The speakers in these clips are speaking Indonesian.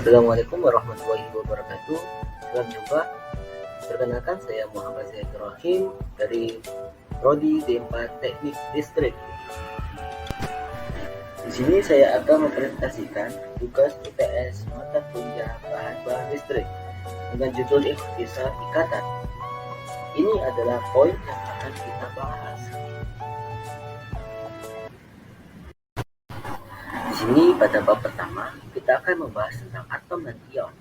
Assalamualaikum warahmatullahi wabarakatuh. Salam jumpa. Perkenalkan, saya Muhammad Zaidul Rahim dari Prodi D4 Teknik Listrik. Di sini saya akan mempresentasikan tugas UTS mata kuliah bahan-bahan listrik dengan judul Ikhtisar Ikatan. Ini adalah poin yang akan kita bahas. Di sini pada bab pertama kita akan membahas tentang atom dan ion.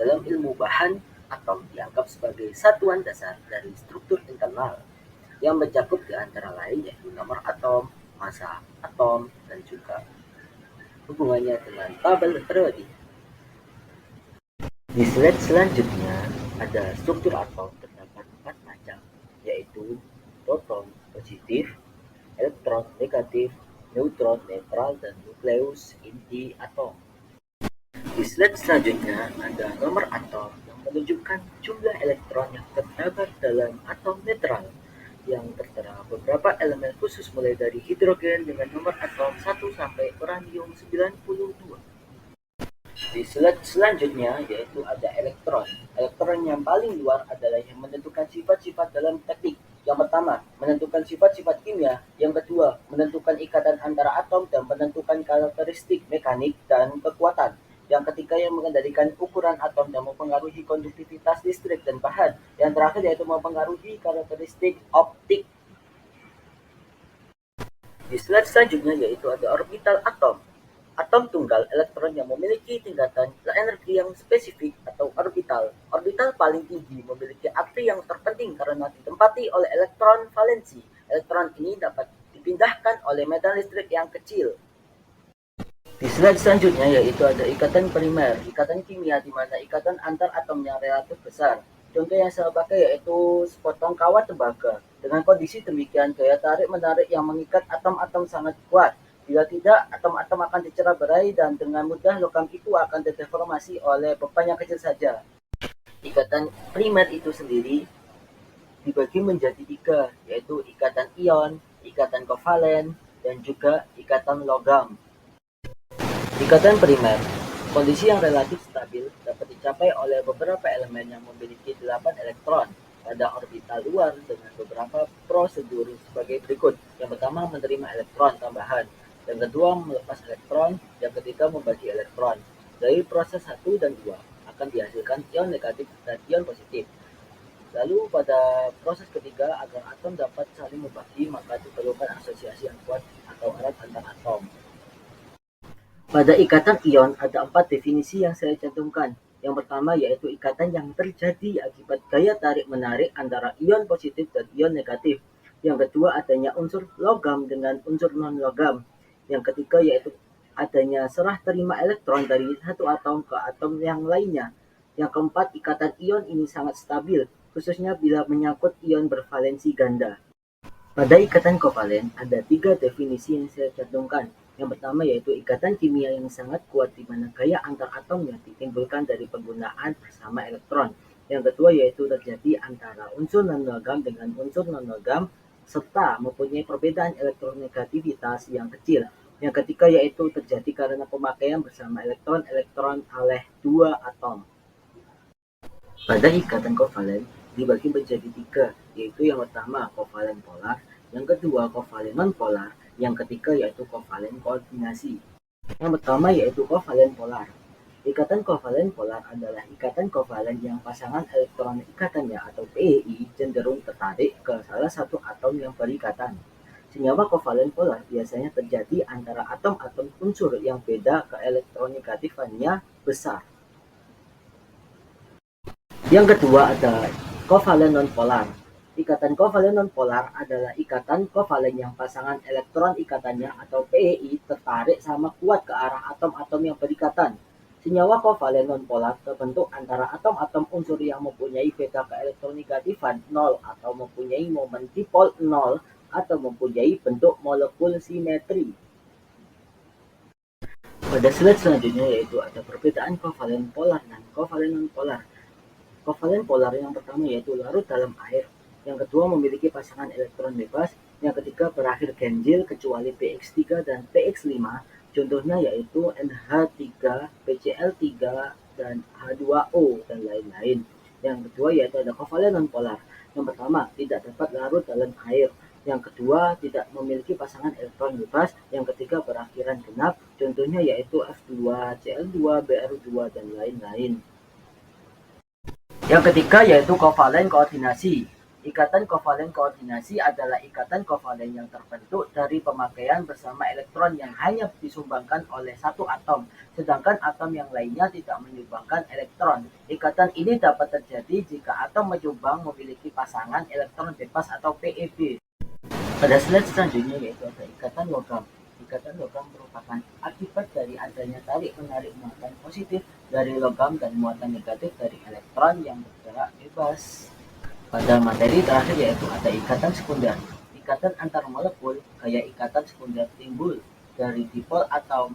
Dalam ilmu bahan, atom dianggap sebagai satuan dasar dari struktur internal yang mencakup di antara lain yaitu nomor atom, massa atom, dan juga hubungannya dengan tabel periodik. Di slide selanjutnya ada struktur atom terdapat 4 macam, yaitu proton positif, elektron negatif, neutron netral, dan nukleus inti atom. Di slide selanjutnya ada nomor atom yang menunjukkan jumlah elektron yang terdapat dalam atom netral yang tertera beberapa elemen khusus mulai dari hidrogen dengan nomor atom 1 sampai uranium 92. Di slide selanjutnya yaitu ada elektron. Elektron yang paling luar adalah yang menentukan sifat-sifat dalam teknik. Yang pertama, menentukan sifat-sifat kimia. Yang kedua, menentukan ikatan antara atom dan menentukan karakteristik mekanik dan kekuatan. Yang ketiga, yang mengendalikan ukuran atom dan mempengaruhi konduktivitas listrik dan bahan. Yang terakhir yaitu mempengaruhi karakteristik optik. Di slide selanjutnya yaitu ada orbital atom. Atom tunggal elektron yang memiliki tingkatan energi yang spesifik atau orbital. Orbital paling tinggi memiliki arti yang terpenting karena ditempati oleh elektron valensi. Elektron ini dapat dipindahkan oleh medan listrik yang kecil. Di slide selanjutnya yaitu ada ikatan primer, ikatan kimia di mana ikatan antar atomnya relatif besar. Contoh yang saya pakai yaitu sepotong kawat tembaga. Dengan kondisi demikian, gaya tarik-menarik yang mengikat atom-atom sangat kuat. Bila tidak, atom-atom akan dicerai-berai dan dengan mudah logam itu akan terdeformasi oleh beban yang kecil saja. Ikatan primer itu sendiri dibagi menjadi 3, yaitu ikatan ion, ikatan kovalen, dan juga ikatan logam. Ikatan primer, kondisi yang relatif stabil dapat dicapai oleh beberapa elemen yang memiliki 8 elektron pada orbital luar dengan beberapa prosedur sebagai berikut. Yang pertama, menerima elektron tambahan. Yang kedua, melepas elektron. Yang ketiga, membagi elektron. Dari proses 1 dan 2 akan dihasilkan ion negatif dan ion positif. Lalu pada proses ketiga, agar atom dapat saling membagi, maka diperlukan asosiasi yang kuat atau erat antar atom. Pada ikatan ion ada 4 definisi yang saya cantumkan. Yang pertama yaitu ikatan yang terjadi akibat gaya tarik-menarik antara ion positif dan ion negatif. Yang kedua adanya unsur logam dengan unsur non-logam. Yang ketiga yaitu adanya serah terima elektron dari satu atom ke atom yang lainnya. Yang keempat, ikatan ion ini sangat stabil, khususnya bila menyangkut ion bervalensi ganda. Pada ikatan kovalen, ada 3 definisi yang saya cantumkan. Yang pertama yaitu ikatan kimia yang sangat kuat di mana gaya antar atomnya ditimbulkan dari penggunaan bersama elektron. Yang kedua yaitu terjadi antara unsur non-logam dengan unsur non-logam serta mempunyai perbedaan elektronegativitas yang kecil. Yang ketiga yaitu terjadi karena pemakaian bersama elektron-elektron oleh 2 atom. Pada ikatan kovalen dibagi menjadi 3, yaitu yang pertama kovalen polar, yang kedua kovalen non-polar, yang ketiga yaitu kovalen koordinasi. Yang pertama yaitu kovalen polar. Ikatan kovalen polar adalah ikatan kovalen yang pasangan elektron ikatannya atau PEI cenderung tertarik ke salah satu atom yang berikatan. Senyawa kovalen polar biasanya terjadi antara atom-atom unsur yang beda keelektronegatifannya besar. Yang kedua ada kovalen nonpolar. Ikatan kovalen nonpolar adalah ikatan kovalen yang pasangan elektron ikatannya atau PEI tertarik sama kuat ke arah atom-atom yang berikatan. Senyawa kovalen nonpolar terbentuk antara atom-atom unsur yang mempunyai beta keelektronegatifan 0 atau mempunyai momen dipol 0 atau mempunyai bentuk molekul simetri. Pada slide selanjutnya yaitu ada perbedaan kovalen polar dan kovalen nonpolar. Kovalen polar yang pertama yaitu larut dalam air, yang kedua memiliki pasangan elektron bebas, yang ketiga berakhir ganjil kecuali px3 dan px5, Contohnya yaitu NH3, PCl3, dan H2O, dan lain-lain. Yang kedua yaitu ada kovalen nonpolar. Yang pertama, tidak dapat larut dalam air. Yang kedua, tidak memiliki pasangan elektron bebas. Yang ketiga, berakhiran genap. Contohnya yaitu F2, Cl2, Br2, dan lain-lain. Yang ketiga yaitu kovalen koordinasi. Ikatan kovalen koordinasi adalah ikatan kovalen yang terbentuk dari pemakaian bersama elektron yang hanya disumbangkan oleh satu atom, sedangkan atom yang lainnya tidak menyumbangkan elektron. Ikatan ini dapat terjadi jika atom menyumbang memiliki pasangan elektron bebas atau PeB. Pada slide selanjutnya yaitu ada ikatan logam. Ikatan logam merupakan akibat dari adanya tarik-menarik muatan positif dari logam dan muatan negatif dari elektron yang bergerak bebas. Pada materi terakhir yaitu ada ikatan sekunder. Ikatan antar molekul kayak ikatan sekunder timbul dari dipol atau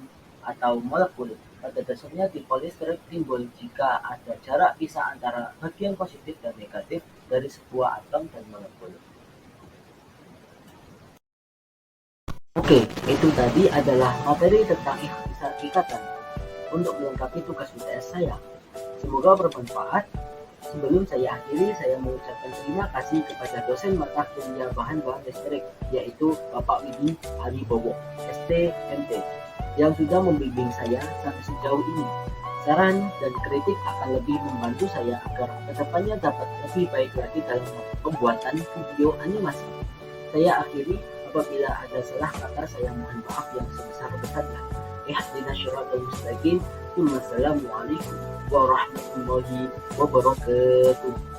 molekul. Pada dasarnya dipol listrik timbul jika ada jarak pisah antara bagian positif dan negatif dari sebuah atom dan molekul. Oke, itu tadi adalah materi tentang ikhtisar ikatan untuk melengkapi tugas UTS saya. Semoga bermanfaat. Sebelum saya akhiri, saya mengucapkan terima kasih kepada dosen mata kuliah bahan-bahan listrik, yaitu Bapak Widi Alibowo, STMT, yang sudah membimbing saya sampai sejauh ini. Saran dan kritik akan lebih membantu saya agar kedepannya dapat lebih baik lagi dalam pembuatan video animasi. Saya akhiri. Apabila ada salah kata, saya mohon maaf yang sebesar-besarnya. Ihdinas syiratal mustaqim. Wassalamualaikum warahmatullahi wabarakatuh.